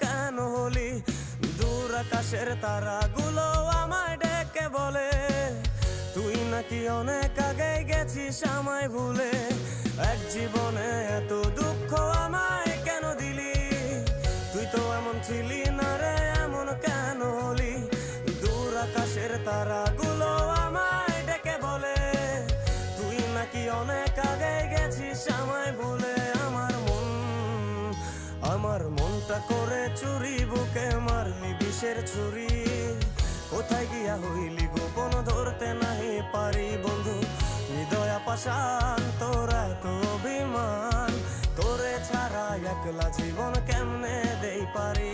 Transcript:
কেন হলি? দূর আকাশের তারাগুলো আমায় ডেকে বলে তুই নাকি অনেক আগে গেছিস আমায় ভুলে। এক জীবনে এত দুঃখ আমায় কেন দিলি? তুই তো এমন ছিলি না রে, এমন কেন হলি? দূর আকাশের তারাগুলো আমায় ডেকে বলে তুই নাকি অনেক আগে গেছিস আমায় ভুলে। আমার মনটা করে চুরি, বুকে মারলি বিষের ছুরি। কোথায় গিয়া হইলি গোপন ধরতে নাহি পারি বন্ধু। হৃদয়া পাষাণ তোর এত অভিমান, তোরে ছাড়া একলা জীবন কেমনে দেই পারি?